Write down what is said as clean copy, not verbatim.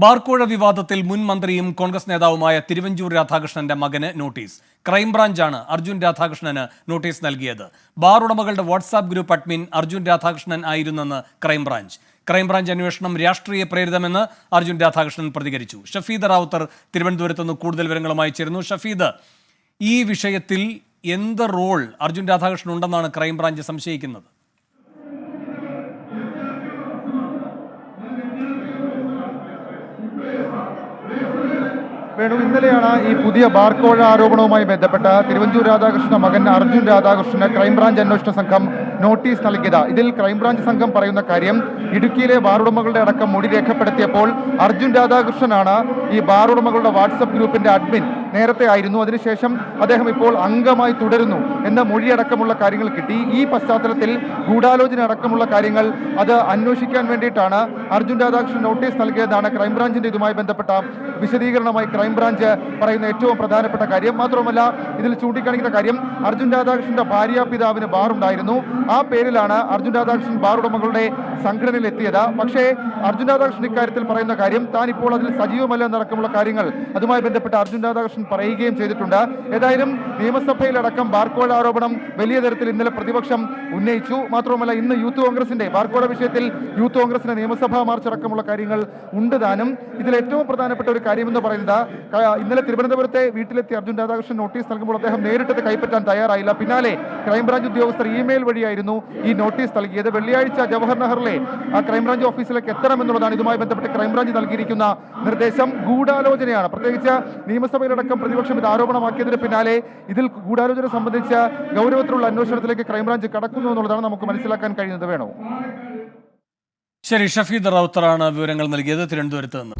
ബാർക്കോഴ വിവാദത്തിൽ മുൻ മന്ത്രിയും കോൺഗ്രസ് നേതാവുമായ തിരുവഞ്ചൂർ രാധാകൃഷ്ണന്റെ മകന് നോട്ടീസ്. ക്രൈംബ്രാഞ്ചാണ് അർജുൻ രാധാകൃഷ്ണന് നോട്ടീസ് നൽകിയത്. ബാർ ഉടമകളുടെ WhatsApp group admin Arjun Radhakrishnan ആയിരുന്നെന്ന് ക്രൈംബ്രാഞ്ച് അന്വേഷണം രാഷ്ട്രീയ പ്രേരിതമെന്ന് അർജുൻ രാധാകൃഷ്ണൻ പ്രതികരിച്ചു. ഷഫീദ് റാവുത്തർ തിരുവനന്തപുരത്ത് നിന്ന് കൂടുതൽ വിവരങ്ങളുമായി ചേരുന്നു. ഷഫീദ്, ഈ വിഷയത്തിൽ എന്ത് റോൾ അർജുൻ രാധാകൃഷ്ണൻ ഉണ്ടെന്നാണ് ക്രൈംബ്രാഞ്ച് സംശയിക്കുന്നത്? വേണു, ഇന്നലെയാണ് ഈ പുതിയ ബാർക്കോഴ ആരോപണവുമായി ബന്ധപ്പെട്ട തിരുവഞ്ചൂർ രാധാകൃഷ്ണ മകൻ അർജുൻ രാധാകൃഷ്ണന് ക്രൈംബ്രാഞ്ച് അന്വേഷണ സംഘം നോട്ടീസ് നൽകിയത്. ഇതിൽ ക്രൈംബ്രാഞ്ച് സംഘം പറയുന്ന കാര്യം, ഇടുക്കിയിലെ ബാറുടമകളുടെ അടക്കം മൊഴി രേഖപ്പെടുത്തിയപ്പോൾ അർജുൻ രാധാകൃഷ്ണനാണ് ഈ ബാറുടമകളുടെ വാട്സപ്പ് ഗ്രൂപ്പിന്റെ അഡ്മിൻ. നേരത്തെ ആയിരുന്നു, അതിനുശേഷം അദ്ദേഹം ഇപ്പോൾ അംഗമായി തുടരുന്നു എന്ന മൊഴിയടക്കമുള്ള കാര്യങ്ങൾ കിട്ടി. ഈ പശ്ചാത്തലത്തിൽ ഗൂഢാലോചന അടക്കമുള്ള കാര്യങ്ങൾ അത് അന്വേഷിക്കാൻ വേണ്ടിയിട്ടാണ് അർജുൻ രാധാകൃഷ്ണൻ നോട്ടീസ് നൽകിയതാണ് ക്രൈംബ്രാഞ്ചിന്റെ ഇതുമായി ബന്ധപ്പെട്ട വിശദീകരണമായി ക്രൈംബ്രാഞ്ച് പറയുന്ന ഏറ്റവും പ്രധാനപ്പെട്ട കാര്യം. മാത്രമല്ല, ഇതിൽ ചൂണ്ടിക്കാണിക്കുന്ന കാര്യം, അർജുൻ രാധാകൃഷ്ണന്റെ ഭാര്യാപിതാവിന് ബാറുണ്ടായിരുന്നു. ആ പേരിലാണ് അർജുൻ രാധാകൃഷ്ണൻ ബാർ ഉടമകളുടെ സംഘടനയിൽ എത്തിയത്. പക്ഷേ അർജുൻ രാധാകൃഷ്ണൻ ഇക്കാര്യത്തിൽ പറയുന്ന കാര്യം, താൻ ഇപ്പോൾ അതിൽ സജീവമല്ല എന്നടക്കമുള്ള കാര്യങ്ങൾ അതുമായി ബന്ധപ്പെട്ട് അർജുൻ രാധാകൃഷ്ണൻ പറയുകയും ചെയ്തിട്ടുണ്ട്. ഏതായാലും നിയമസഭയിലടക്കം ബാർക്കോഴ ആരോപണം വലിയ തരത്തിൽ ഇന്നലെ പ്രതിപക്ഷം ഉന്നയിച്ചു. മാത്രമല്ല, ഇന്ന് യൂത്ത് കോൺഗ്രസിന്റെ ബാർക്കോഴ വിഷയത്തിൽ യൂത്ത് കോൺഗ്രസിന്റെ നിയമസഭാ മാർച്ച് അടക്കമുള്ള കാര്യങ്ങൾ ഉണ്ട് താനും. ഇതിൽ ഏറ്റവും പ്രധാനപ്പെട്ട ഒരു കാര്യമെന്ന് പറയുന്നത്, ഇന്നലെ തിരുവനന്തപുരത്തെ വീട്ടിലെത്തി അർജുൻ രാധാകൃഷ്ണൻ നോട്ടീസ് നൽകുമ്പോൾ അദ്ദേഹം നേരിട്ടത് കൈപ്പറ്റാൻ തയ്യാറായില്ല. പിന്നാലെ ക്രൈംബ്രാഞ്ച് ഉദ്യോഗസ്ഥർ ഇമെയിൽ വഴിയായിരുന്നു ഈ നോട്ടീസ് നൽകിയത്. വെള്ളിയാഴ്ച ജവഹർ നഗറിലെ ക്രൈംബ്രാഞ്ച് ഓഫീസിലേക്ക് എത്തണമെന്നുള്ളതാണ് ഇതുമായി ബന്ധപ്പെട്ട് ക്രൈംബ്രാഞ്ച് നൽകിയിരിക്കുന്ന നിർദ്ദേശം. ഗൂഢാലോചനയാണ്, പ്രത്യേകിച്ച് നിയമസഭയിലടക്കം പ്രതിപക്ഷം ഇത് ആരോപണമാക്കിയതിന് പിന്നാലെ ഇതിൽ ഗൂഢാലോചന സംബന്ധിച്ച ഗൗരവത്തിലുള്ള അന്വേഷണത്തിലേക്ക് ക്രൈംബ്രാഞ്ച് കടക്കുന്നു എന്നുള്ളതാണ് നമുക്ക് മനസ്സിലാക്കാൻ കഴിയുന്നത്. വേണോ? ശരി, ഷഫീദ് റാവുത്തറാണ് വിവരങ്ങൾ നൽകിയത് തിരുവനന്തപുരത്ത് നിന്ന്.